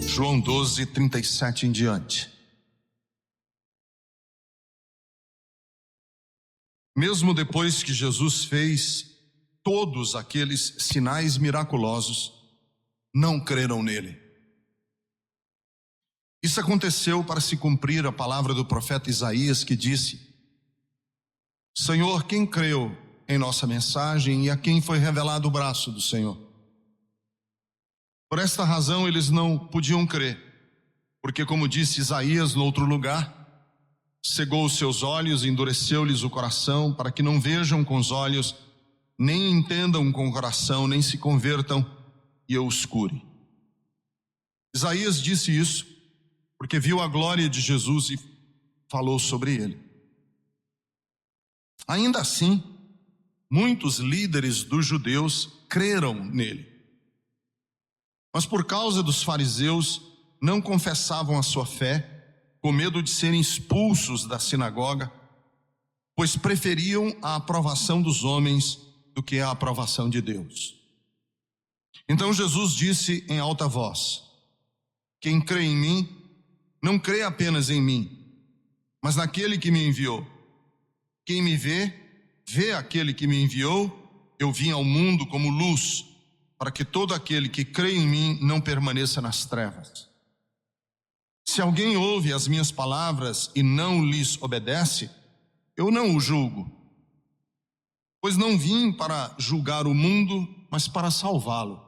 João 12, 37 em diante. Mesmo depois que Jesus fez todos aqueles sinais miraculosos, não creram nele. Isso aconteceu para se cumprir a palavra do profeta Isaías, que disse: Senhor, quem creu em nossa mensagem e a quem foi revelado o braço do Senhor? Por esta razão eles não podiam crer, porque, como disse Isaías no outro lugar, cegou os seus olhos e endureceu-lhes o coração, para que não vejam com os olhos, nem entendam com o coração, nem se convertam e eu os cure. Isaías disse isso porque viu a glória de Jesus e falou sobre ele. Ainda assim, muitos líderes dos judeus creram nele. Mas por causa dos fariseus, não confessavam a sua fé, com medo de serem expulsos da sinagoga, pois preferiam a aprovação dos homens do que a aprovação de Deus. Então Jesus disse em alta voz: quem crê em mim, não crê apenas em mim, mas naquele que me enviou. Quem me vê, vê aquele que me enviou. Eu vim ao mundo como luz, para que todo aquele que crê em mim não permaneça nas trevas. Se alguém ouve as minhas palavras e não lhes obedece, eu não o julgo, pois não vim para julgar o mundo, mas para salvá-lo.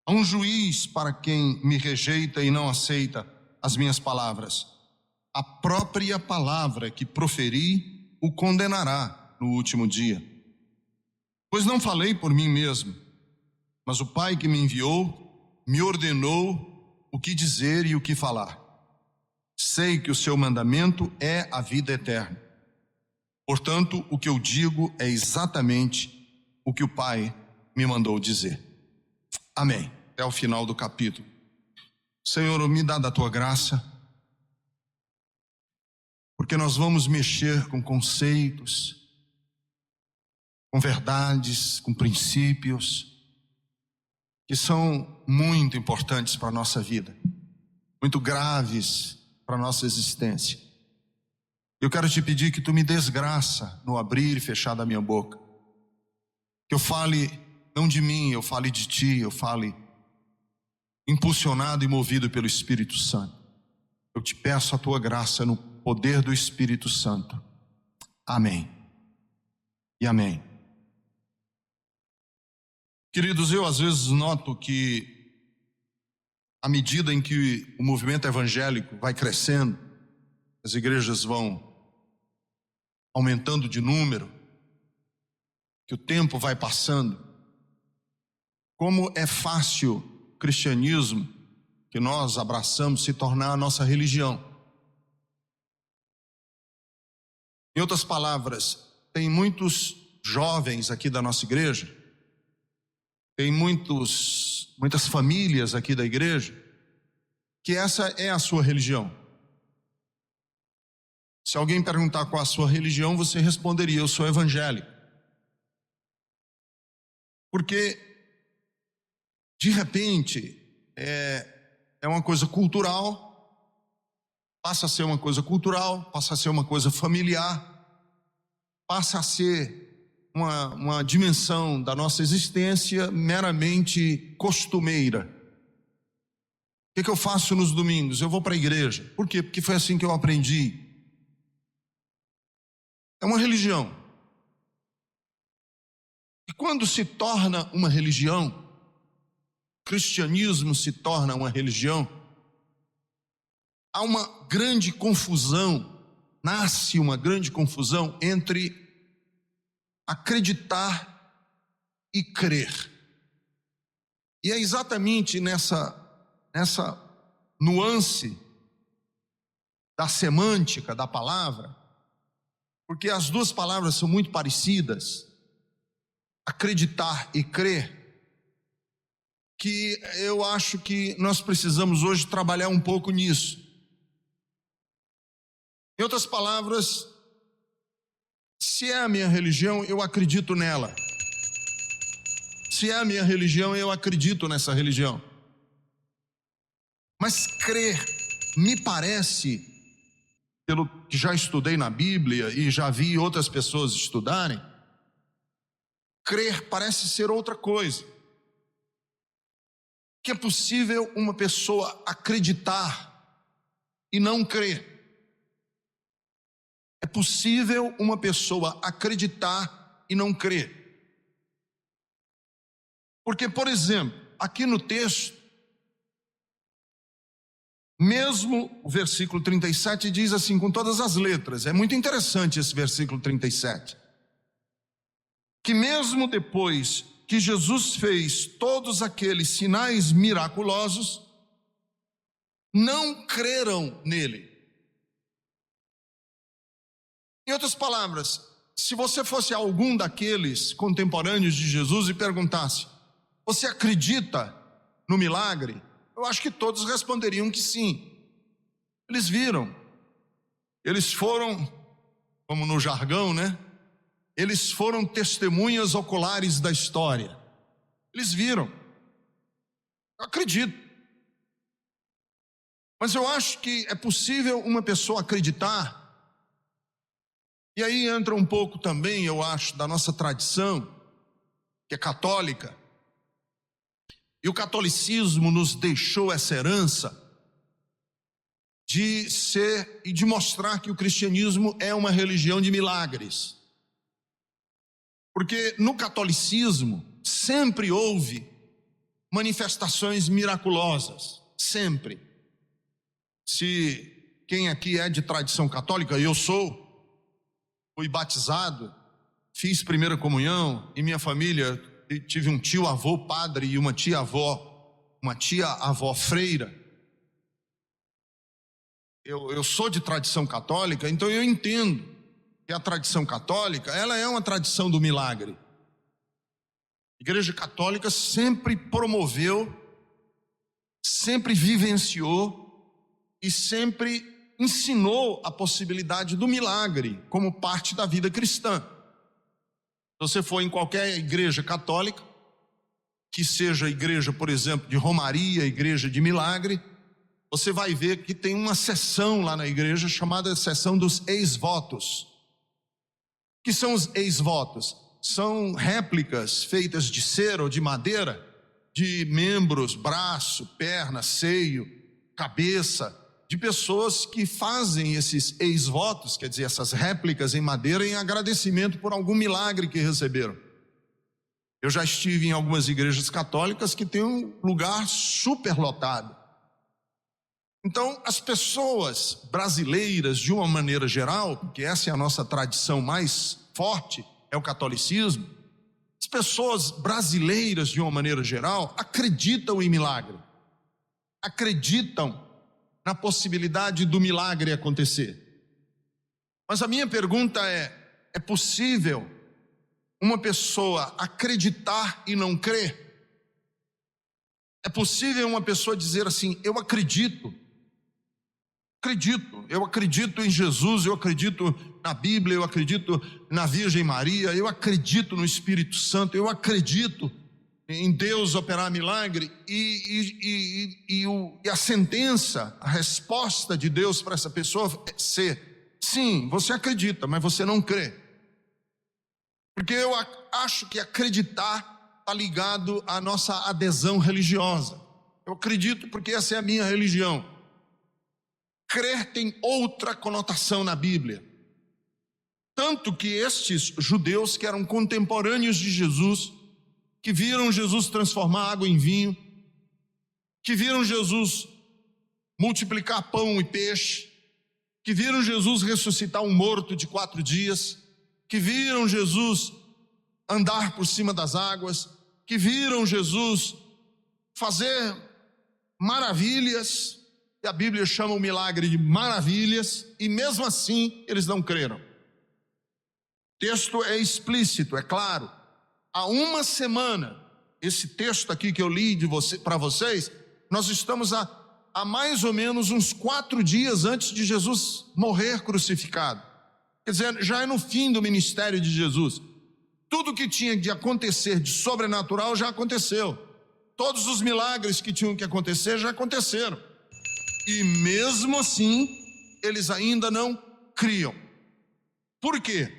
Há um juiz para quem me rejeita e não aceita as minhas palavras. A própria palavra que proferi o condenará no último dia. Pois não falei por mim mesmo, mas o Pai que me enviou me ordenou o que dizer e o que falar. Sei que o seu mandamento é a vida eterna. Portanto, o que eu digo é exatamente o que o Pai me mandou dizer. Amém. Até o final do capítulo. Senhor, me dá da tua graça, porque nós vamos mexer com conceitos, com verdades, com princípios que são muito importantes para a nossa vida, muito graves para a nossa existência. Eu quero te pedir que tu me des graça no abrir e fechar da minha boca, que eu fale não de mim, eu fale de ti, eu fale impulsionado e movido pelo Espírito Santo. Eu te peço a tua graça no poder do Espírito Santo. Amém e amém. Queridos, eu às vezes noto que à medida em que o movimento evangélico vai crescendo, as igrejas vão aumentando de número, que o tempo vai passando, como é fácil o cristianismo que nós abraçamos se tornar a nossa religião. Em outras palavras, tem muitos jovens aqui da nossa igreja, tem muitas famílias aqui da igreja, que essa é a sua religião. Se alguém perguntar qual a sua religião, você responderia: eu sou evangélico. Porque de repente é uma coisa cultural, passa a ser uma coisa cultural, passa a ser uma coisa familiar, passa a ser uma dimensão da nossa existência meramente costumeira. O que eu faço nos domingos? Eu vou para a igreja. Por quê? Porque foi assim que eu aprendi. É uma religião. E quando se torna uma religião, cristianismo se torna uma religião, há uma grande confusão, nasce uma grande confusão entre acreditar e crer. E é exatamente nessa nuance da semântica da palavra, porque as duas palavras são muito parecidas, acreditar e crer, que eu acho que nós precisamos hoje trabalhar um pouco nisso. Em outras palavras, se é a minha religião, eu acredito nela. Se é a minha religião, eu acredito nessa religião. Mas crer, me parece, pelo que já estudei na Bíblia e já vi outras pessoas estudarem, crer parece ser outra coisa. Que é possível uma pessoa acreditar e não crer. É possível uma pessoa acreditar e não crer. Porque, por exemplo, aqui no texto, mesmo o versículo 37 diz assim, com todas as letras, é muito interessante esse versículo 37, que mesmo depois que Jesus fez todos aqueles sinais miraculosos, não creram nele. Em outras palavras, se você fosse algum daqueles contemporâneos de Jesus e perguntasse, você acredita no milagre? Eu acho que todos responderiam que sim. Eles viram, eles foram, como no jargão, né? Eles foram testemunhas oculares da história. Eles viram. Eu acredito. Mas eu acho que é possível uma pessoa acreditar. E aí entra um pouco também, eu acho, da nossa tradição, que é católica. E o catolicismo nos deixou essa herança de ser e de mostrar que o cristianismo é uma religião de milagres. Porque no catolicismo sempre houve manifestações miraculosas, sempre. Se quem aqui é de tradição católica, eu sou, fui batizado, fiz primeira comunhão, e minha família, tive um tio-avô padre e uma tia-avó freira. Eu sou de tradição católica, então eu entendo que a tradição católica, ela é uma tradição do milagre. A Igreja Católica sempre promoveu, sempre vivenciou e sempre ensinou a possibilidade do milagre como parte da vida cristã. Se você for em qualquer igreja católica, que seja igreja, por exemplo, de romaria, igreja de milagre, você vai ver que tem uma seção lá na igreja chamada seção dos ex-votos. O que são os ex-votos? São réplicas feitas de cera ou de madeira, de membros, braço, perna, seio, cabeça, de pessoas que fazem esses ex-votos, quer dizer, essas réplicas em madeira, em agradecimento por algum milagre que receberam. Eu já estive em algumas igrejas católicas que têm um lugar superlotado. Então, as pessoas brasileiras, de uma maneira geral, porque essa é a nossa tradição mais forte, é o catolicismo, as pessoas brasileiras, de uma maneira geral, acreditam em milagre, acreditam na possibilidade do milagre acontecer. Mas a minha pergunta é possível uma pessoa acreditar e não crer? É possível uma pessoa dizer assim, eu acredito em Jesus, eu acredito na Bíblia, eu acredito na Virgem Maria, eu acredito no Espírito Santo, eu acredito em Deus operar milagre, e a sentença, a resposta de Deus para essa pessoa é ser, sim, você acredita, mas você não crê. Porque eu acho que acreditar está ligado à nossa adesão religiosa. Eu acredito porque essa é a minha religião. Crer tem outra conotação na Bíblia. Tanto que estes judeus que eram contemporâneos de Jesus, que viram Jesus transformar água em vinho, que viram Jesus multiplicar pão e peixe, que viram Jesus ressuscitar um morto de 4 dias, que viram Jesus andar por cima das águas, que viram Jesus fazer maravilhas, que a Bíblia chama o milagre de maravilhas, e mesmo assim eles não creram. O texto é explícito, é claro. Há uma semana, esse texto aqui que eu li para vocês, nós estamos há mais ou menos uns 4 dias antes de Jesus morrer crucificado. Quer dizer, já é no fim do ministério de Jesus. Tudo que tinha de acontecer de sobrenatural já aconteceu. Todos os milagres que tinham que acontecer já aconteceram. E mesmo assim, eles ainda não criam. Por quê?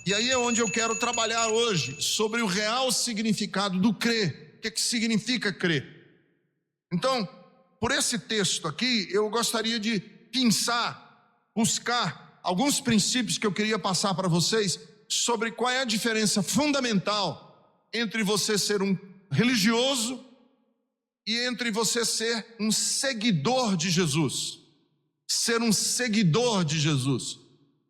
E aí é onde eu quero trabalhar hoje, sobre o real significado do crer. O que significa crer? Então, por esse texto aqui, eu gostaria de buscar alguns princípios que eu queria passar para vocês sobre qual é a diferença fundamental entre você ser um religioso e entre você ser um seguidor de Jesus. Ser um seguidor de Jesus.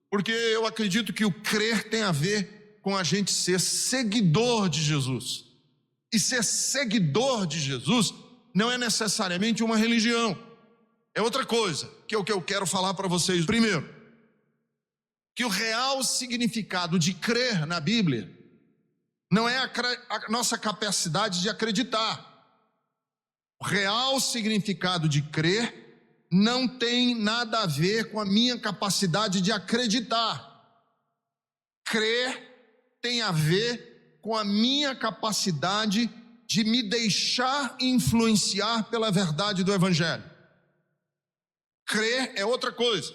Porque eu acredito que o crer tem a ver com a gente ser seguidor de Jesus. E ser seguidor de Jesus não é necessariamente uma religião. É outra coisa, que é o que eu quero falar para vocês. Primeiro, que o real significado de crer na Bíblia não é a nossa capacidade de acreditar. O real significado de crer não tem nada a ver com a minha capacidade de acreditar. Crer tem a ver com a minha capacidade de me deixar influenciar pela verdade do Evangelho. Crer é outra coisa.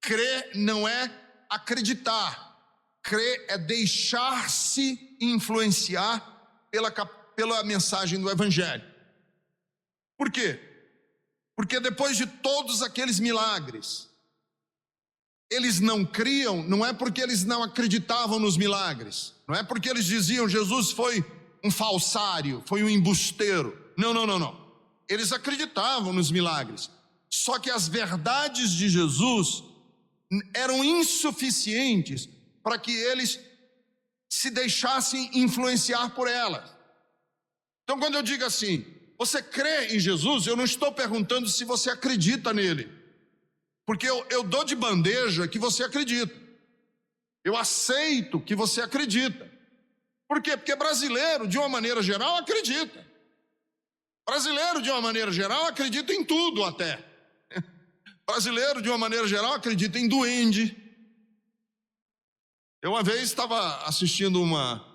Crer não é acreditar. Crer é deixar-se influenciar pela mensagem do Evangelho. Por quê? Porque depois de todos aqueles milagres, eles não criam, não é porque eles não acreditavam nos milagres, não é porque eles diziam Jesus foi um falsário, foi um embusteiro. Não. Eles acreditavam nos milagres, só que as verdades de Jesus eram insuficientes para que eles se deixassem influenciar por elas. Então, quando eu digo assim, você crê em Jesus, eu não estou perguntando se você acredita nele, porque eu dou de bandeja que você acredita, eu aceito que você acredita. Por quê? Porque brasileiro, de uma maneira geral, acredita. Brasileiro, de uma maneira geral, acredita em tudo até. Brasileiro, de uma maneira geral, acredita em duende. Eu uma vez estava assistindo uma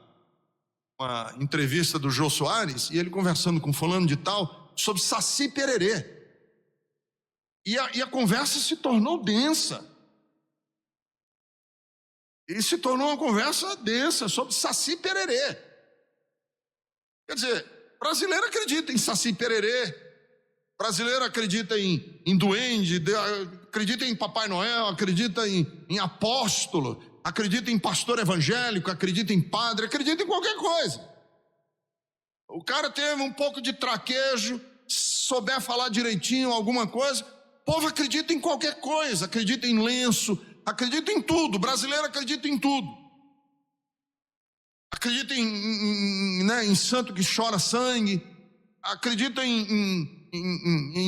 entrevista do Jô Soares, e ele conversando com fulano de tal, sobre Saci Pererê. E a conversa se tornou densa. E se tornou uma conversa densa sobre Saci Pererê. Quer dizer, brasileiro acredita em Saci Pererê, brasileiro acredita em duende, acredita em Papai Noel, acredita em apóstolo, acredita em pastor evangélico, acredita em padre, acredita em qualquer coisa. O cara teve um pouco de traquejo, souber falar direitinho alguma coisa, o povo acredita em qualquer coisa, acredita em lenço, acredita em tudo. O brasileiro acredita em tudo. Acredita em santo que chora sangue, acredita em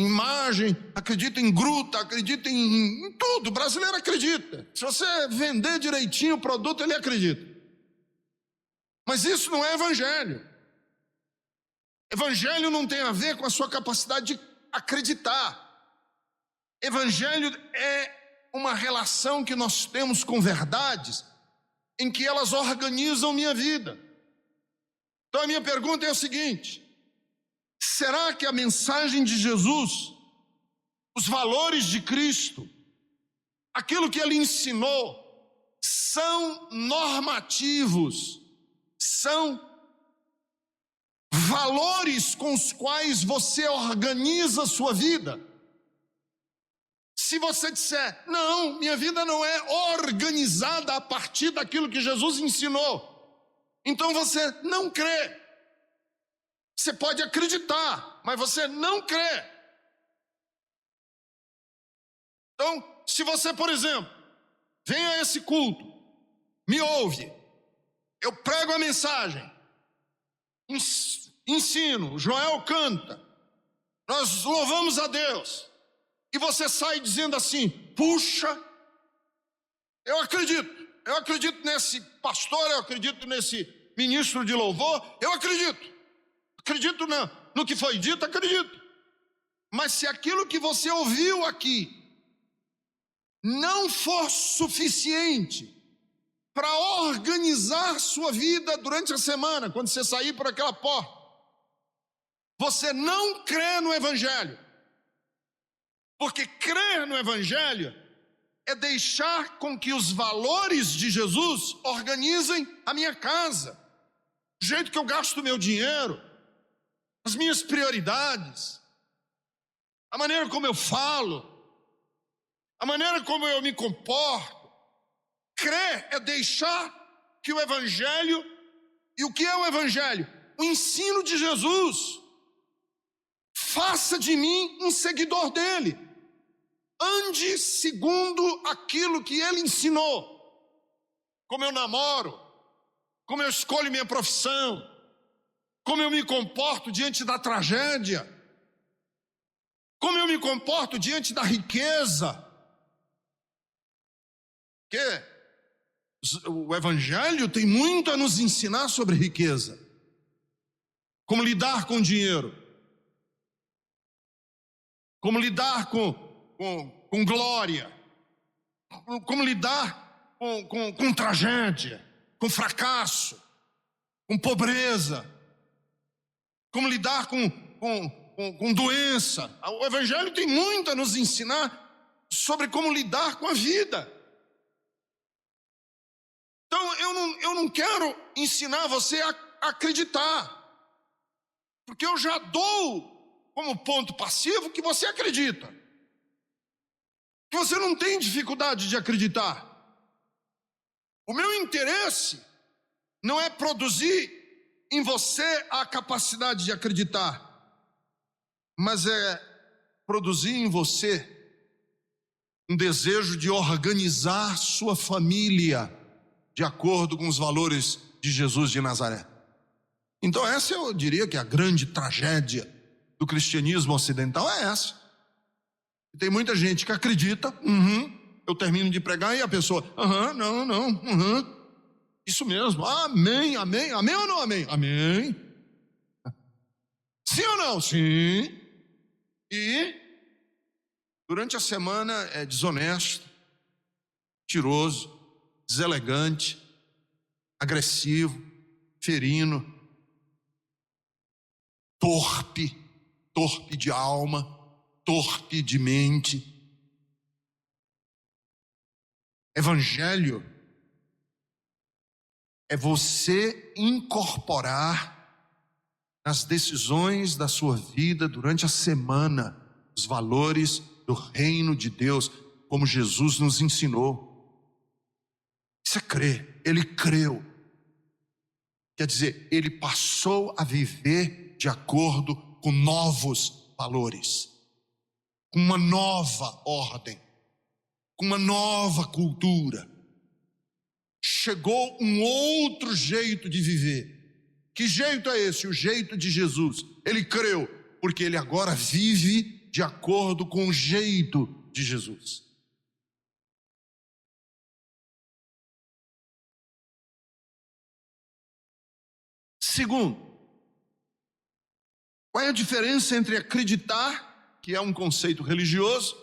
imagem, acredita em gruta, acredita em tudo. O brasileiro acredita. Se você vender direitinho o produto, ele acredita. Mas isso não é evangelho. Evangelho não tem a ver com a sua capacidade de acreditar. Evangelho é uma relação que nós temos com verdades em que elas organizam minha vida. Então a minha pergunta é a seguinte: será que a mensagem de Jesus, os valores de Cristo, aquilo que ele ensinou, são normativos, são valores com os quais você organiza a sua vida? Se você disser, não, minha vida não é organizada a partir daquilo que Jesus ensinou, então você não crê. Você pode acreditar, mas você não crê. Então, se você, por exemplo, vem a esse culto, me ouve, eu prego a mensagem, ensino, o Joel canta, nós louvamos a Deus, e você sai dizendo assim, puxa, eu acredito nesse pastor, eu acredito nesse ministro de louvor, eu acredito no que foi dito, acredito. Mas se aquilo que você ouviu aqui não for suficiente para organizar sua vida durante a semana, quando você sair por aquela porta, você não crê no Evangelho. Porque crer no Evangelho é deixar com que os valores de Jesus organizem a minha casa, o jeito que eu gasto o meu dinheiro, as minhas prioridades, a maneira como eu falo, a maneira como eu me comporto. Crer é deixar que o Evangelho, e o que é o Evangelho? O ensino de Jesus. Faça de mim um seguidor dele. Ande segundo aquilo que ele ensinou. Como eu namoro, como eu escolho minha profissão, como eu me comporto diante da tragédia, como eu me comporto diante da riqueza. Porque o Evangelho tem muito a nos ensinar sobre riqueza. Como lidar com dinheiro. Como lidar com glória. Como lidar com tragédia, com fracasso, com pobreza. Como lidar com doença. O Evangelho tem muito a nos ensinar sobre como lidar com a vida. Então eu não quero ensinar você a acreditar, porque eu já dou como ponto passivo que você acredita, que você não tem dificuldade de acreditar. O meu interesse não é produzir em você a capacidade de acreditar, mas é produzir em você um desejo de organizar sua família de acordo com os valores de Jesus de Nazaré. Então essa eu diria que é a grande tragédia do cristianismo ocidental, é essa. Tem muita gente que acredita, eu termino de pregar e a pessoa, não, isso mesmo, amém, amém, amém ou não amém? Amém. Sim ou não? Sim. E durante a semana é desonesto, mentiroso, deselegante, agressivo, ferino, torpe de alma, torpe de mente. Evangelho é você incorporar nas decisões da sua vida durante a semana os valores do reino de Deus, como Jesus nos ensinou. Isso é crer. Ele creu. Quer dizer, ele passou a viver de acordo com novos valores, com uma nova ordem, com uma nova cultura. Chegou um outro jeito de viver. Que jeito é esse? O jeito de Jesus. Ele creu, porque ele agora vive de acordo com o jeito de Jesus. Segundo, qual é a diferença entre acreditar, que é um conceito religioso,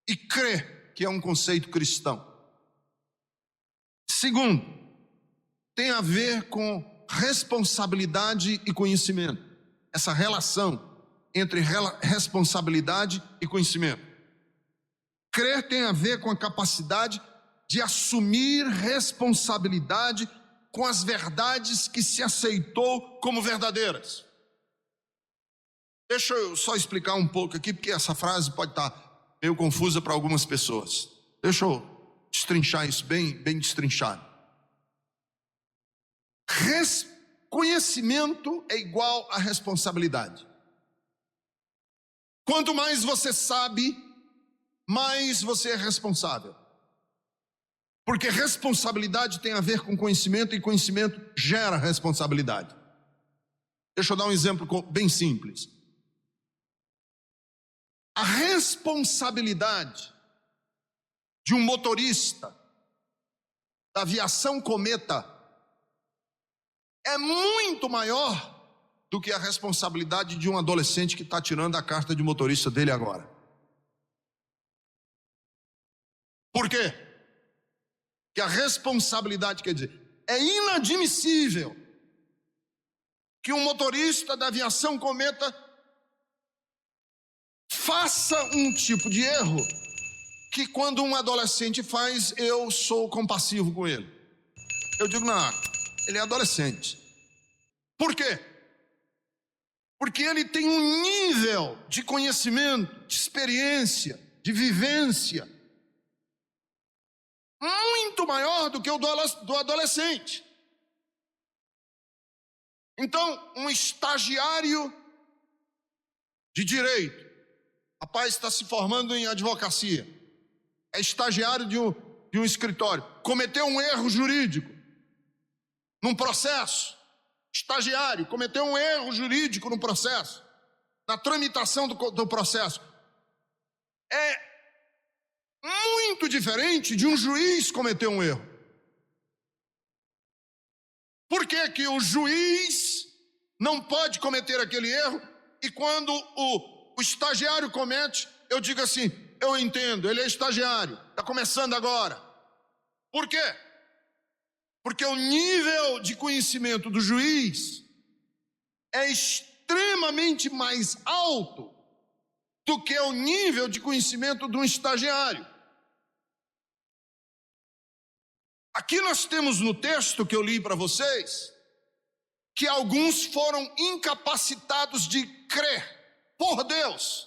e crer, que é um conceito cristão? Segundo, tem a ver com responsabilidade e conhecimento. Essa relação entre responsabilidade e conhecimento. Crer tem a ver com a capacidade de assumir responsabilidade com as verdades que se aceitou como verdadeiras. Deixa eu só explicar um pouco aqui, porque essa frase pode estar meio confusa para algumas pessoas. Deixa eu destrinchar isso bem destrinchado. Conhecimento é igual a responsabilidade. Quanto mais você sabe, mais você é responsável. Porque responsabilidade tem a ver com conhecimento e conhecimento gera responsabilidade. Deixa eu dar um exemplo bem simples. A responsabilidade de um motorista da aviação Cometa é muito maior do que a responsabilidade de um adolescente que está tirando a carta de motorista dele agora. Por quê? Que a responsabilidade, quer dizer, é inadmissível que um motorista da aviação Cometa faça um tipo de erro que quando um adolescente faz, eu sou compassivo com ele. Eu digo, não, ele é adolescente. Por quê? Porque ele tem um nível de conhecimento, de experiência, de vivência muito maior do que o do adolescente. Então, um estagiário de direito, rapaz, está se formando em advocacia, é estagiário de um escritório, cometeu um erro jurídico num processo, estagiário, cometeu um erro jurídico no processo, na tramitação do processo. É muito diferente de um juiz cometer um erro. Por que que o juiz não pode cometer aquele erro e quando o estagiário comete, eu digo assim, eu entendo, ele é estagiário, está começando agora. Por quê? Porque o nível de conhecimento do juiz é extremamente mais alto do que o nível de conhecimento de um estagiário. Aqui nós temos no texto que eu li para vocês, que alguns foram incapacitados de crer por Deus.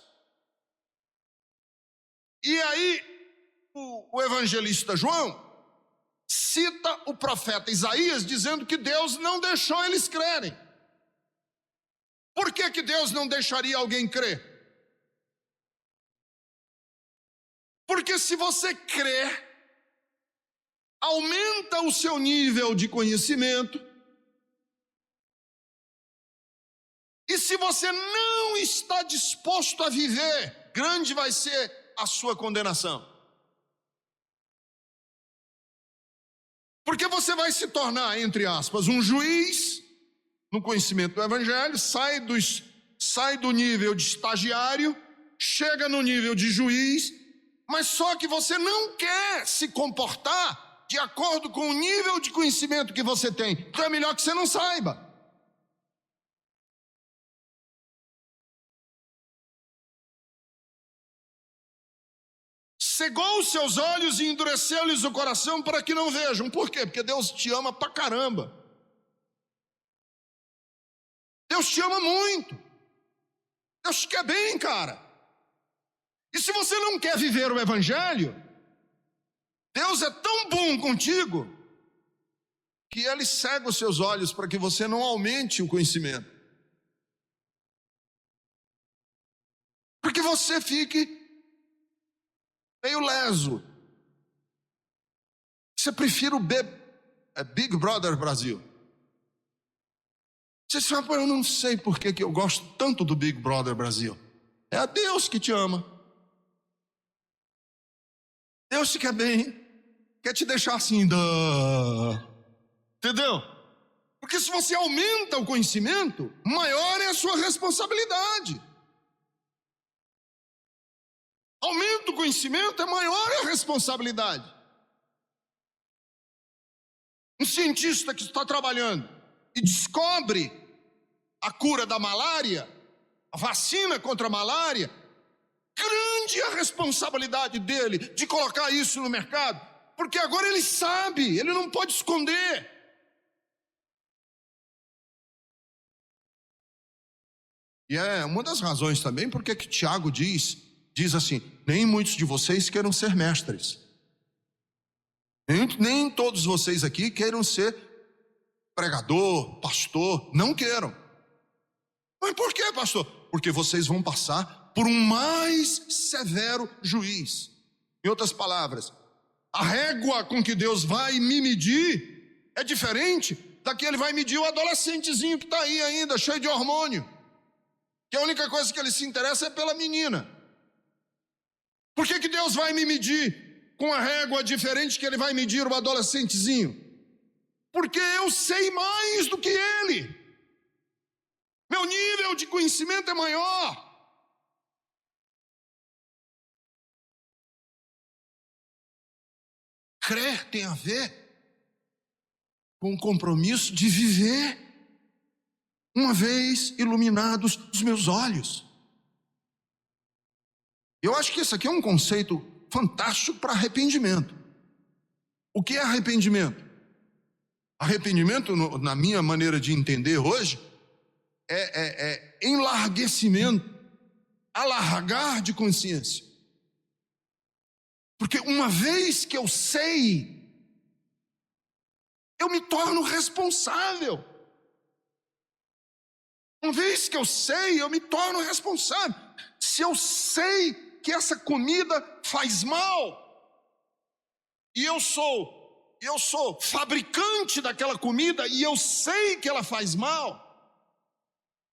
E aí o evangelista João cita o profeta Isaías dizendo que Deus não deixou eles crerem. Por que que Deus não deixaria alguém crer? Porque se você crer, aumenta o seu nível de conhecimento. E se você não está disposto a viver, grande vai ser a sua condenação. Porque você vai se tornar, entre aspas, um juiz no conhecimento do evangelho, sai do nível de estagiário, chega no nível de juiz, mas só que você não quer se comportar de acordo com o nível de conhecimento que você tem. Então é melhor que você não saiba. Cegou os seus olhos e endureceu-lhes o coração para que não vejam. Por quê? Porque Deus te ama pra caramba. Deus te ama muito. Deus te quer bem, cara. E se você não quer viver o evangelho, Deus é tão bom contigo que Ele cega os seus olhos para que você não aumente o conhecimento. Para que você fique meio leso. Você prefere o Big Brother Brasil. Você sabe, eu não sei por que eu gosto tanto do Big Brother Brasil. É a Deus que te ama. Deus te quer bem. Quer te deixar assim, entendeu? Porque se você aumenta o conhecimento, maior é a sua responsabilidade. Aumenta o conhecimento, é maior a responsabilidade. Um cientista que está trabalhando e descobre a cura da malária, a vacina contra a malária, grande a responsabilidade dele de colocar isso no mercado, porque agora ele sabe, ele não pode esconder. E é uma das razões também porque que Tiago diz assim, nem muitos de vocês queiram ser mestres. Nem todos vocês aqui queiram ser pregador, pastor, não queiram. Mas por que, pastor? Porque vocês vão passar por um mais severo juiz. Em outras palavras, a régua com que Deus vai me medir é diferente da que Ele vai medir o adolescentezinho que está aí ainda, cheio de hormônio. Que a única coisa que ele se interessa é pela menina. Por que Deus vai me medir com a régua diferente que Ele vai medir o adolescentezinho? Porque eu sei mais do que ele. Meu nível de conhecimento é maior. Crer tem a ver com o compromisso de viver, uma vez iluminados os meus olhos. Eu acho que esse aqui é um conceito fantástico para arrependimento. O que é arrependimento? Arrependimento, na minha maneira de entender hoje, é enlarguecimento, alargar de consciência. Porque uma vez que eu sei, eu me torno responsável. Uma vez que eu sei, eu me torno responsável. Se eu sei que essa comida faz mal, e eu sou fabricante daquela comida, e eu sei que ela faz mal,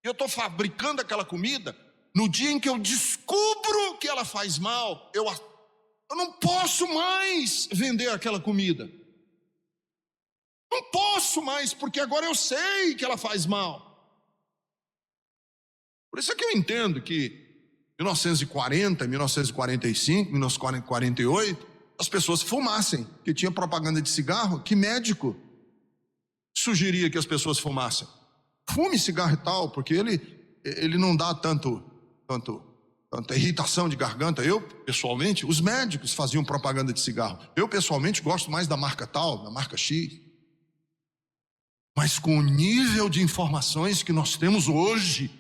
eu estou fabricando aquela comida, no dia em que eu descubro que ela faz mal, eu não posso mais vender aquela comida. Não posso mais, porque agora eu sei que ela faz mal. Por isso é que eu entendo que 1940, 1945, 1948, as pessoas fumassem, que tinha propaganda de cigarro, que médico sugeria que as pessoas fumassem. Fume cigarro e tal, porque ele não dá tanta irritação de garganta. Eu, pessoalmente, os médicos faziam propaganda de cigarro. Eu, pessoalmente, gosto mais da marca tal, da marca X. Mas com o nível de informações que nós temos hoje,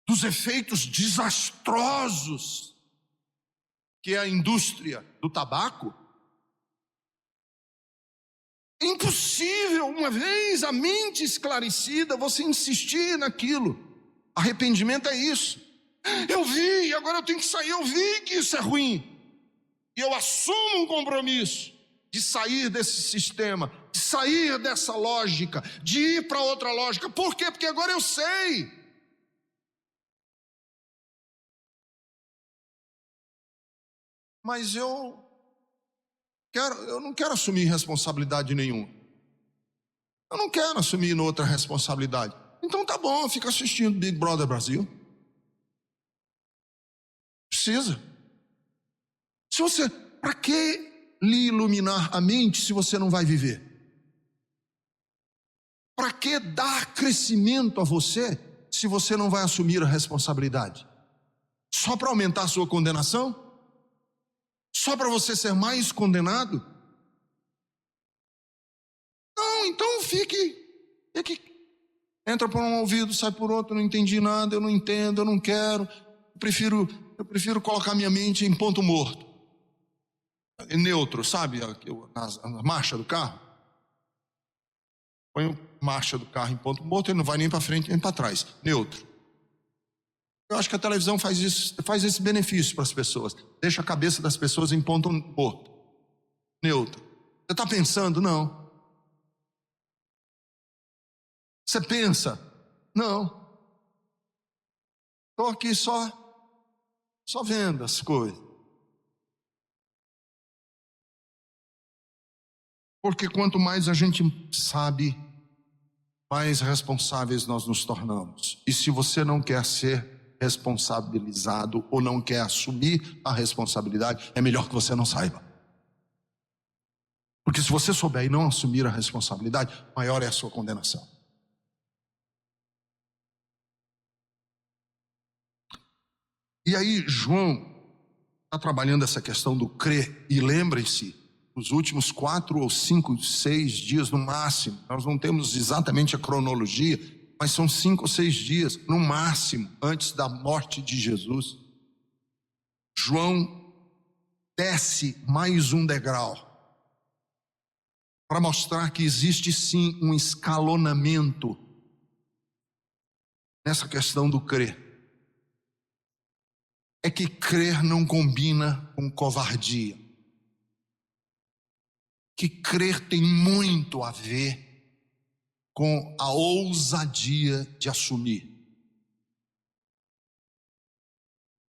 dos efeitos desastrosos que é a indústria do tabaco, é impossível, uma vez a mente esclarecida, você insistir naquilo. Arrependimento é isso. Eu vi, agora eu tenho que sair, eu vi que isso é ruim. E eu assumo um compromisso de sair desse sistema, de sair dessa lógica, de ir para outra lógica. Por quê? Porque agora eu sei. Mas eu não quero assumir responsabilidade nenhuma. Eu não quero assumir outra responsabilidade. Então tá bom, fica assistindo Big Brother Brasil. Precisa. Para que lhe iluminar a mente se você não vai viver? Para que dar crescimento a você se você não vai assumir a responsabilidade? Só para aumentar a sua condenação? Só para você ser mais condenado? Não, então fique. Entra por um ouvido, sai por outro, não entendi nada, eu não entendo, eu não quero. Eu prefiro colocar minha mente em ponto morto. Neutro, sabe? A marcha do carro. Põe a marcha do carro em ponto morto, ele não vai nem para frente nem para trás. Neutro. Eu acho que a televisão faz esse benefício para as pessoas. Deixa a cabeça das pessoas em ponto morto. Neutro. Você está pensando? Não. Você pensa? Não. Estou aqui só vendo as coisas. Porque quanto mais a gente sabe, mais responsáveis nós nos tornamos. E se você não quer ser responsabilizado ou não quer assumir a responsabilidade, é melhor que você não saiba. Porque se você souber e não assumir a responsabilidade, maior é a sua condenação. E aí João está trabalhando essa questão do crer. E lembrem-se, nos últimos 4 ou 5, 6 dias no máximo, nós não temos exatamente a cronologia, mas são 5 ou 6 dias no máximo antes da morte de Jesus. João desce mais um degrau para mostrar que existe sim um escalonamento nessa questão do crer. É que crer não combina com covardia. Que crer tem muito a ver com a ousadia de assumir.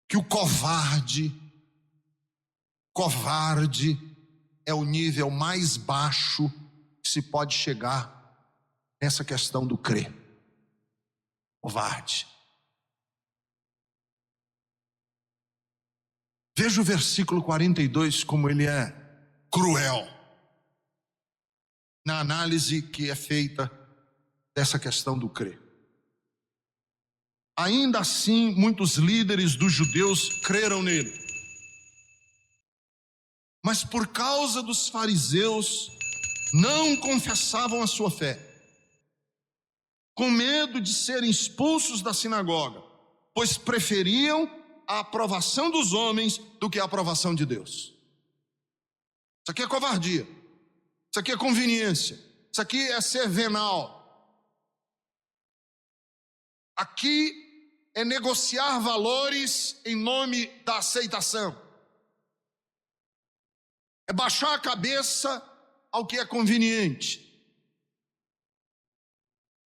Que o covarde é o nível mais baixo que se pode chegar nessa questão do crer. Covarde. Veja o versículo 42 como ele é cruel na análise que é feita dessa questão do crer. Ainda assim, muitos líderes dos judeus creram nele. Mas por causa dos fariseus, não confessavam a sua fé, com medo de serem expulsos da sinagoga, pois preferiam a aprovação dos homens do que a aprovação de Deus. Isso aqui é covardia, isso aqui é conveniência, isso aqui é ser venal. Aqui é negociar valores em nome da aceitação. É baixar a cabeça ao que é conveniente.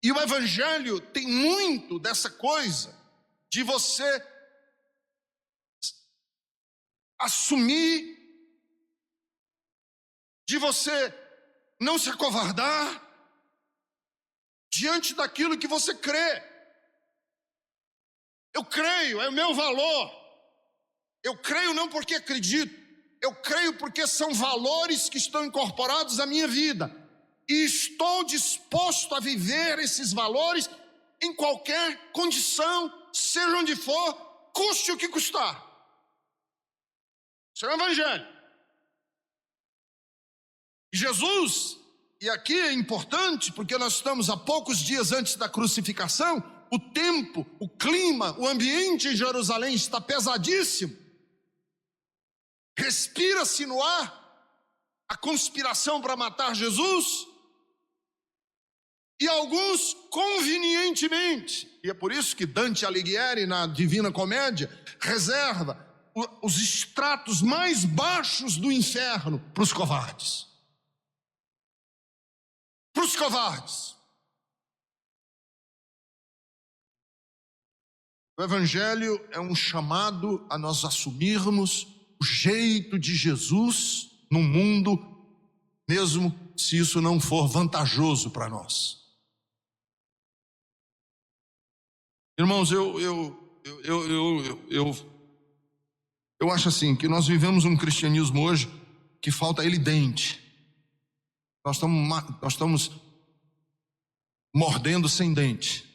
E o Evangelho tem muito dessa coisa de você assumir, de você não se acovardar diante daquilo que você crê. Eu creio, é o meu valor. Eu creio não porque acredito, eu creio porque são valores que estão incorporados à minha vida. E estou disposto a viver esses valores em qualquer condição, seja onde for, custe o que custar. Isso é o Evangelho. E Jesus, e aqui é importante porque nós estamos a poucos dias antes da crucificação, o tempo, o clima, o ambiente em Jerusalém está pesadíssimo. Respira-se no ar a conspiração para matar Jesus. E alguns convenientemente, e é por isso que Dante Alighieri na Divina Comédia reserva os estratos mais baixos do inferno para os covardes. Para os covardes. O Evangelho é um chamado a nós assumirmos o jeito de Jesus no mundo, mesmo se isso não for vantajoso para nós. Irmãos, eu acho assim, que nós vivemos um cristianismo hoje que falta ele dente. Nós estamos mordendo sem dente.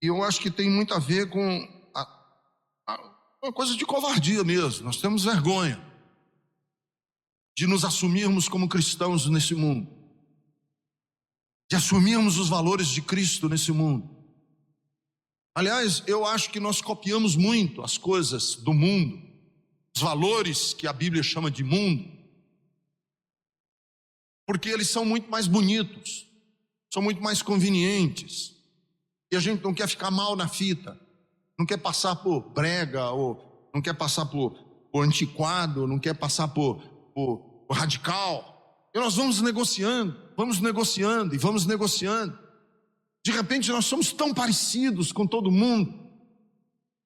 E eu acho que tem muito a ver com uma coisa de covardia mesmo. Nós temos vergonha de nos assumirmos como cristãos nesse mundo, de assumirmos os valores de Cristo nesse mundo. Aliás, eu acho que nós copiamos muito as coisas do mundo, os valores que a Bíblia chama de mundo, porque eles são muito mais bonitos, são muito mais convenientes, e a gente não quer ficar mal na fita, não quer passar por brega, ou não quer passar por antiquado, não quer passar por radical. E nós vamos negociando, e vamos negociando. De repente nós somos tão parecidos com todo mundo,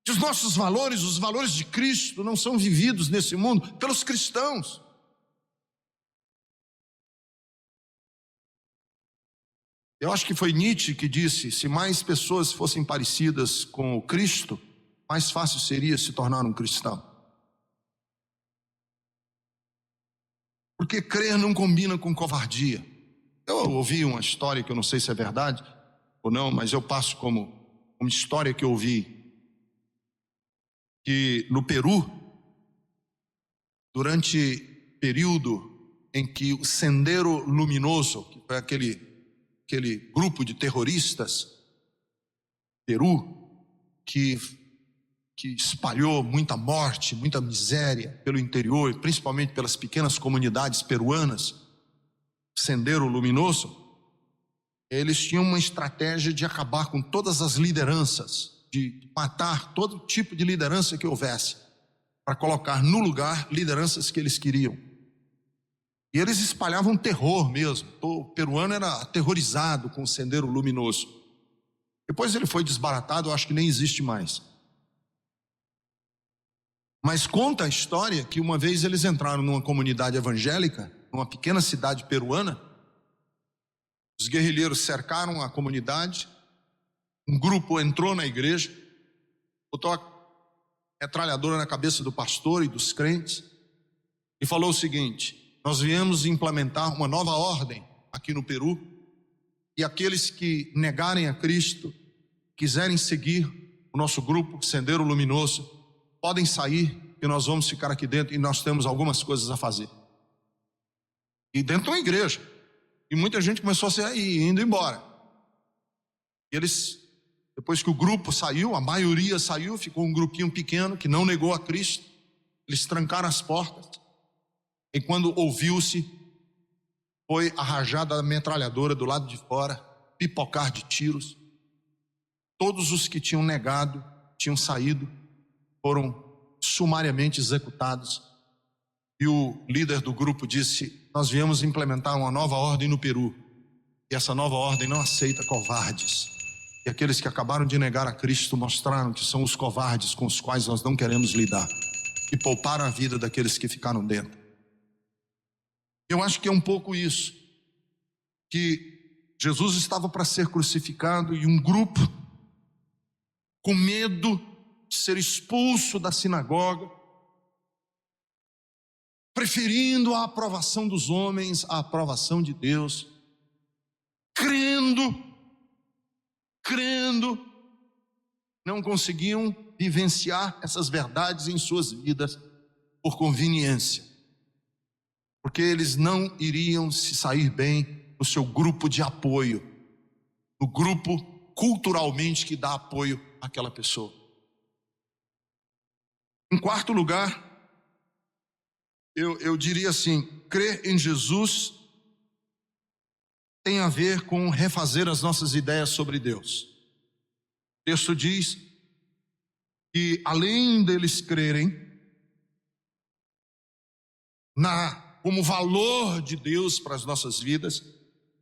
que os nossos valores, os valores de Cristo, não são vividos nesse mundo pelos cristãos. Eu acho que foi Nietzsche que disse: se mais pessoas fossem parecidas com o Cristo, mais fácil seria se tornar um cristão. Porque crer não combina com covardia. Eu ouvi uma história que eu não sei se é verdade ou não, mas eu passo como uma história que eu ouvi, que no Peru, durante período em que o Sendero Luminoso, que foi aquele grupo de terroristas, Peru, que espalhou muita morte, muita miséria pelo interior, principalmente pelas pequenas comunidades peruanas, Sendero Luminoso, eles tinham uma estratégia de acabar com todas as lideranças, de matar todo tipo de liderança que houvesse, para colocar no lugar lideranças que eles queriam. E eles espalhavam terror mesmo. O peruano era aterrorizado com o Sendero Luminoso. Depois ele foi desbaratado, eu acho que nem existe mais. Mas conta a história que uma vez eles entraram numa comunidade evangélica, numa pequena cidade peruana. Os guerrilheiros cercaram a comunidade, um grupo entrou na igreja, botou a metralhadora na cabeça do pastor e dos crentes e falou o seguinte: nós viemos implementar uma nova ordem aqui no Peru, e aqueles que negarem a Cristo, quiserem seguir o nosso grupo Sendeiro Luminoso, podem sair, e nós vamos ficar aqui dentro, e nós temos algumas coisas a fazer. E dentro de uma igreja, e muita gente começou a sair, indo embora. E eles, depois que o grupo saiu, a maioria saiu, ficou um grupinho pequeno que não negou a Cristo. Eles trancaram as portas, e quando ouviu-se, foi a rajada da metralhadora do lado de fora, pipocar de tiros. Todos os que tinham negado, tinham saído, foram sumariamente executados. E o líder do grupo disse: nós viemos implementar uma nova ordem no Peru, e essa nova ordem não aceita covardes. E aqueles que acabaram de negar a Cristo mostraram que são os covardes com os quais nós não queremos lidar, e pouparam a vida daqueles que ficaram dentro. Eu acho que é um pouco isso, que Jesus estava para ser crucificado e um grupo, com medo de ser expulso da sinagoga, preferindo a aprovação dos homens à aprovação de Deus, crendo, não conseguiam vivenciar essas verdades em suas vidas por conveniência, porque eles não iriam se sair bem no seu grupo de apoio, no grupo culturalmente que dá apoio àquela pessoa. Em quarto lugar, eu diria assim: crer em Jesus tem a ver com refazer as nossas ideias sobre Deus. O texto diz que, além deles crerem como valor de Deus para as nossas vidas,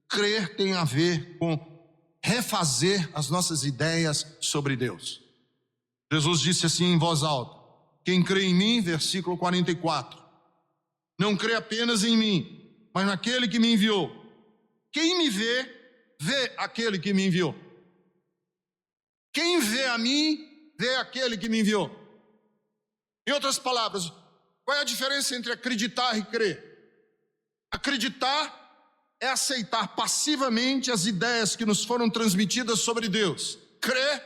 crer tem a ver com refazer as nossas ideias sobre Deus. Jesus disse assim em voz alta: quem crê em mim, versículo 44, não crê apenas em mim, mas naquele que me enviou. Quem me vê, vê aquele que me enviou. Quem vê a mim, vê aquele que me enviou. Em outras palavras, qual é a diferença entre acreditar e crer? Acreditar é aceitar passivamente as ideias que nos foram transmitidas sobre Deus. Crer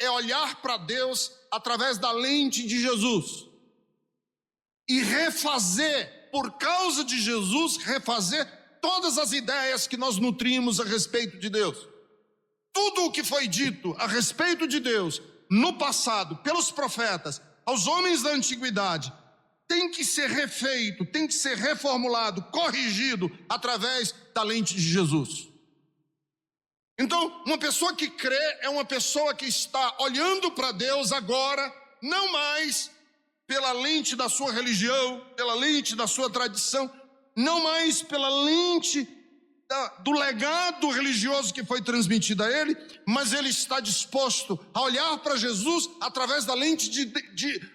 é olhar para Deus através da lente de Jesus e refazer, por causa de Jesus, refazer todas as ideias que nós nutrimos a respeito de Deus. Tudo o que foi dito a respeito de Deus no passado pelos profetas, aos homens da antiguidade, tem que ser refeito, tem que ser reformulado, corrigido através da lente de Jesus. Então, uma pessoa que crê é uma pessoa que está olhando para Deus agora, não mais pela lente da sua religião, pela lente da sua tradição, não mais pela lente do legado religioso que foi transmitido a ele, mas ele está disposto a olhar para Jesus através da lente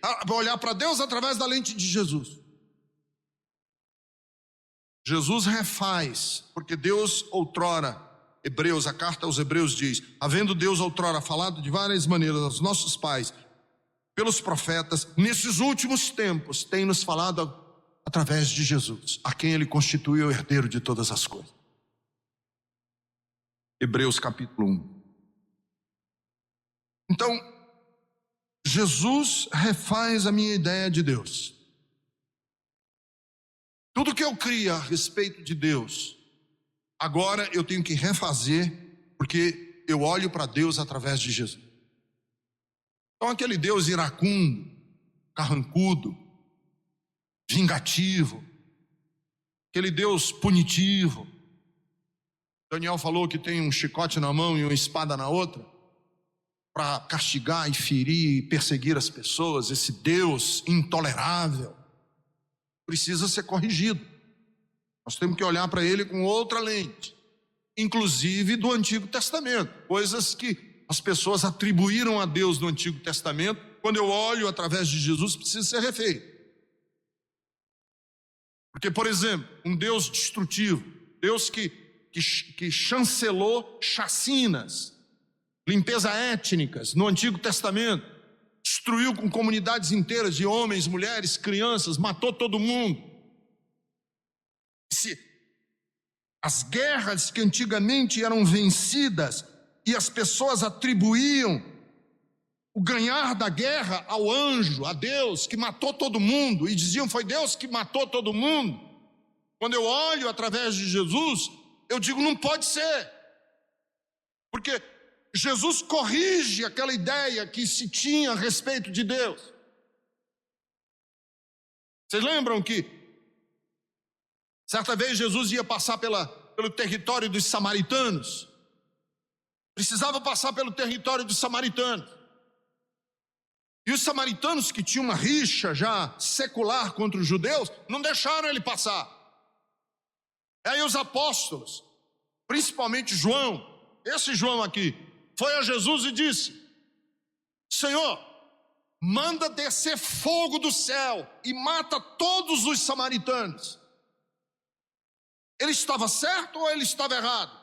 a olhar para Deus através da lente de Jesus. Jesus refaz, porque Deus outrora, a carta aos Hebreus diz: havendo Deus outrora falado de várias maneiras aos nossos pais, pelos profetas, nesses últimos tempos tem nos falado através de Jesus, a quem ele constituiu o herdeiro de todas as coisas. Hebreus capítulo 1. Então, Jesus refaz a minha ideia de Deus. Tudo que eu cria a respeito de Deus, agora eu tenho que refazer, porque eu olho para Deus através de Jesus. Então, aquele Deus iracundo, carrancudo, vingativo, aquele Deus punitivo. Daniel falou que tem um chicote na mão e uma espada na outra, para castigar e ferir e perseguir as pessoas. Esse Deus intolerável precisa ser corrigido. Nós temos que olhar para ele com outra lente, inclusive do Antigo Testamento, coisas que as pessoas atribuíram a Deus no Antigo Testamento. Quando eu olho através de Jesus, precisa ser refeito. Porque, por exemplo, um Deus destrutivo, Deus que chancelou chacinas, limpeza étnicas no Antigo Testamento, destruiu com comunidades inteiras de homens, mulheres, crianças, matou todo mundo. As guerras que antigamente eram vencidas e as pessoas atribuíam o ganhar da guerra ao anjo, a Deus, que matou todo mundo, e diziam, foi Deus que matou todo mundo. Quando eu olho através de Jesus, eu digo, não pode ser. Porque Jesus corrige aquela ideia que se tinha a respeito de Deus. Vocês lembram que certa vez Jesus ia passar pelo território dos samaritanos? Precisava passar pelo território dos samaritanos. E os samaritanos, que tinham uma rixa já secular contra os judeus, não deixaram ele passar. Aí os apóstolos, principalmente João, esse João aqui, foi a Jesus e disse, Senhor, manda descer fogo do céu e mata todos os samaritanos. Ele estava certo ou ele estava errado?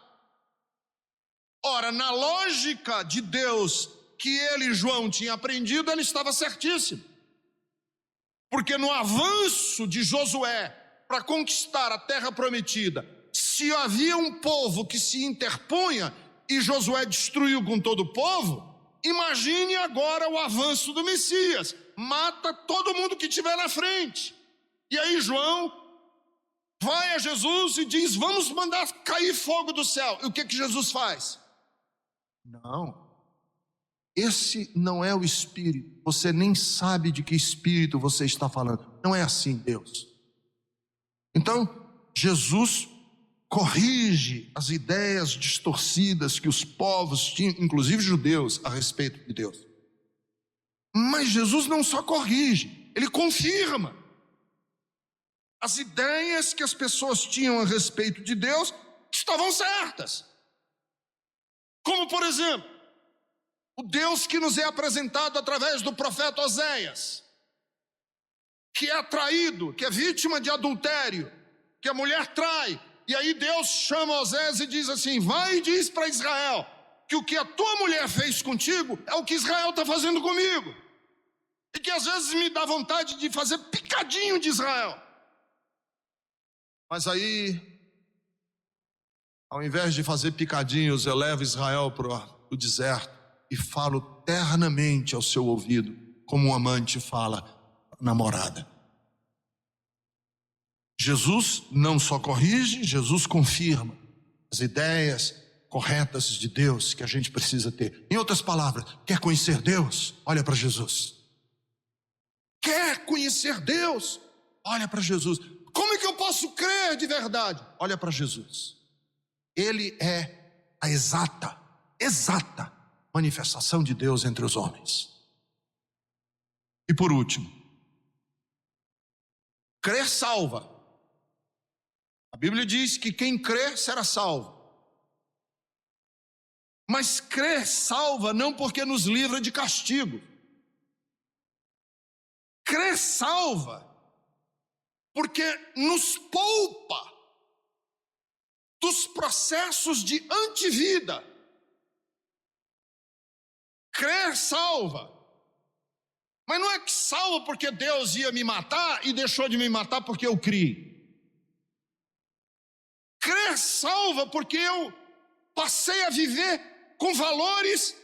Ora, na lógica de Deus que ele, João, tinha aprendido, ele estava certíssimo. Porque no avanço de Josué para conquistar a terra prometida, se havia um povo que se interpunha e Josué destruiu com todo o povo, imagine agora o avanço do Messias, mata todo mundo que estiver na frente. E aí João vai a Jesus e diz, vamos mandar cair fogo do céu. E o que Jesus faz? Não, esse não é o Espírito, você nem sabe de que Espírito você está falando, não é assim Deus. Então Jesus corrige as ideias distorcidas que os povos tinham, inclusive judeus, a respeito de Deus. Mas Jesus não só corrige, ele confirma. As ideias que as pessoas tinham a respeito de Deus estavam certas. Como, por exemplo, o Deus que nos é apresentado através do profeta Oséias, que é traído, que é vítima de adultério, que a mulher trai. E aí Deus chama Oséias e diz assim, vai e diz para Israel que o que a tua mulher fez contigo é o que Israel está fazendo comigo. E que às vezes me dá vontade de fazer picadinho de Israel. Mas aí, ao invés de fazer picadinhos, eu levo Israel para o deserto e falo ternamente ao seu ouvido, como um amante fala à namorada. Jesus não só corrige, Jesus confirma as ideias corretas de Deus que a gente precisa ter. Em outras palavras, quer conhecer Deus? Olha para Jesus. Quer conhecer Deus? Olha para Jesus. Como é que eu posso crer de verdade? Olha para Jesus. Ele é a exata manifestação de Deus entre os homens. E por último, crer salva. A Bíblia diz que quem crer será salvo. Mas crer salva não porque nos livra de castigo. Crer salva porque nos poupa dos processos de antivida. Crer salva. Mas não é que salva porque Deus ia me matar e deixou de me matar porque eu criei. Crer salva porque eu passei a viver com valores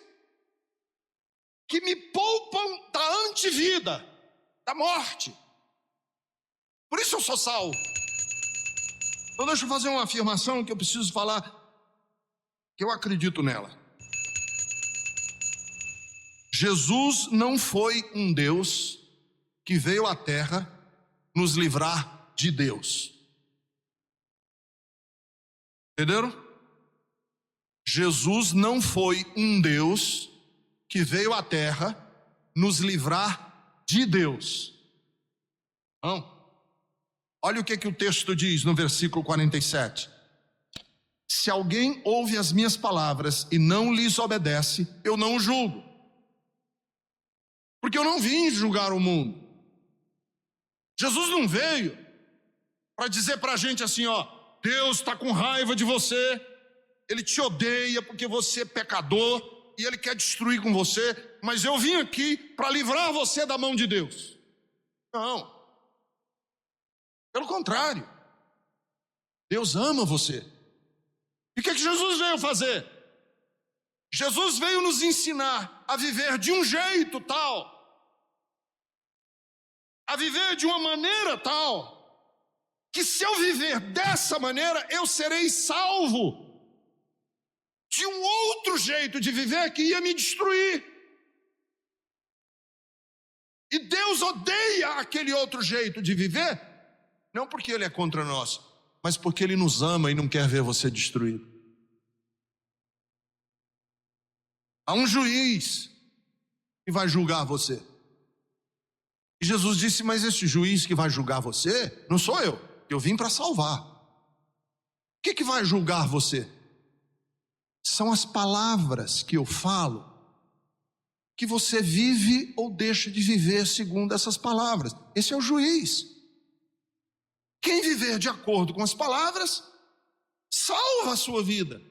que me poupam da antivida, da morte. Por isso eu sou salvo. Então deixa eu fazer uma afirmação que eu preciso falar, que eu acredito nela. Jesus não foi um Deus que veio à terra nos livrar de Deus. Entenderam? Jesus não foi um Deus que veio à terra nos livrar de Deus. Não. Olha o que o texto diz no versículo 47. Se alguém ouve as minhas palavras e não lhes obedece, eu não o julgo. Porque eu não vim julgar o mundo. Jesus não veio para dizer para a gente assim, ó, Deus está com raiva de você, Ele te odeia porque você é pecador e Ele quer destruir com você, mas eu vim aqui para livrar você da mão de Deus. Não. Pelo contrário, Deus ama você. E o que Jesus veio fazer? Jesus veio nos ensinar a viver de um jeito tal, a viver de uma maneira tal, que se eu viver dessa maneira, eu serei salvo de um outro jeito de viver que ia me destruir. E Deus odeia aquele outro jeito de viver, não porque Ele é contra nós, mas porque Ele nos ama e não quer ver você destruído. Há um juiz que vai julgar você. E Jesus disse, mas esse juiz que vai julgar você, não sou eu vim para salvar. O que vai julgar você? São as palavras que eu falo, que você vive ou deixa de viver segundo essas palavras. Esse é o juiz. Quem viver de acordo com as palavras, salva a sua vida.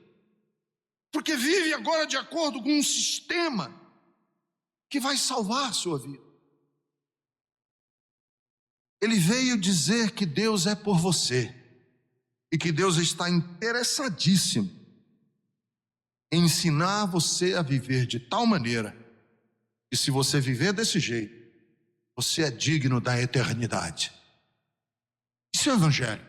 Porque vive agora de acordo com um sistema que vai salvar a sua vida. Ele veio dizer que Deus é por você e que Deus está interessadíssimo em ensinar você a viver de tal maneira que, se você viver desse jeito, você é digno da eternidade. Isso é o Evangelho.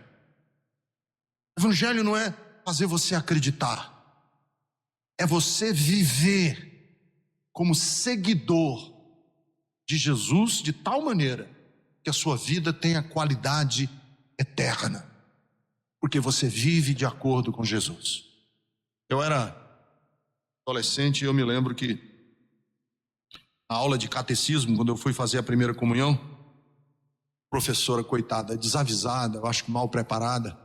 O Evangelho não é fazer você acreditar, é você viver como seguidor de Jesus de tal maneira que a sua vida tenha qualidade eterna, porque você vive de acordo com Jesus. Eu era adolescente e eu me lembro que na aula de catecismo, quando eu fui fazer a primeira comunhão, professora, coitada, desavisada, eu acho que mal preparada,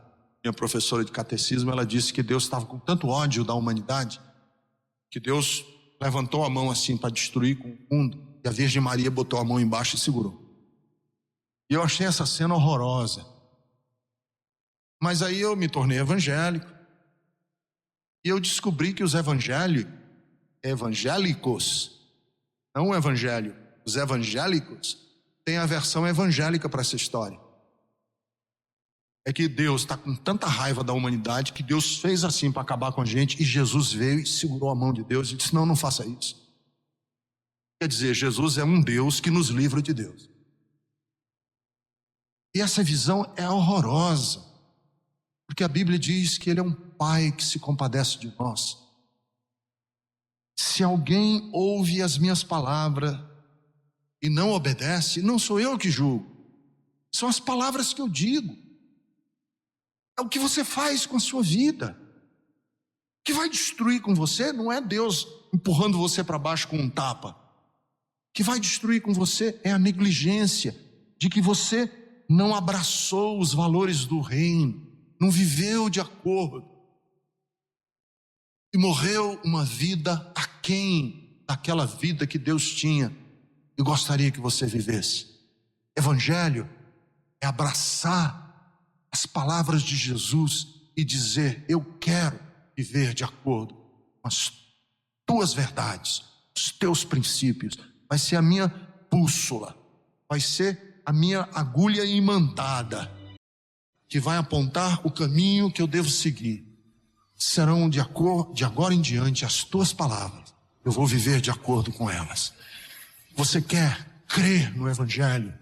minha professora de catecismo, ela disse que Deus estava com tanto ódio da humanidade, que Deus levantou a mão assim para destruir com o mundo, e a Virgem Maria botou a mão embaixo e segurou. E eu achei essa cena horrorosa. Mas aí eu me tornei evangélico, e eu descobri que os evangélicos, não o evangelho, os evangélicos têm a versão evangélica para essa história. É que Deus está com tanta raiva da humanidade que Deus fez assim para acabar com a gente, e Jesus veio e segurou a mão de Deus e disse, não faça isso. Quer dizer, Jesus é um Deus que nos livra de Deus. E essa visão é horrorosa, porque a Bíblia diz que Ele é um Pai que se compadece de nós. Se alguém ouve as minhas palavras e não obedece, não sou eu que julgo, são as palavras que eu digo. É o que você faz com a sua vida. O que vai destruir com você não é Deus empurrando você para baixo com um tapa. O que vai destruir com você é a negligência de que você não abraçou os valores do reino, não viveu de acordo e morreu uma vida aquém daquela vida que Deus tinha e gostaria que você vivesse. Evangelho é abraçar as palavras de Jesus e dizer, eu quero viver de acordo com as tuas verdades, os teus princípios. Vai ser a minha bússola, vai ser a minha agulha imandada, que vai apontar o caminho que eu devo seguir. Serão de agora em diante as tuas palavras, eu vou viver de acordo com elas. Você quer crer no Evangelho?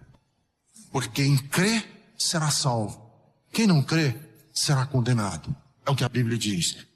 Porque quem crê será salvo. Quem não crê será condenado. É o que a Bíblia diz.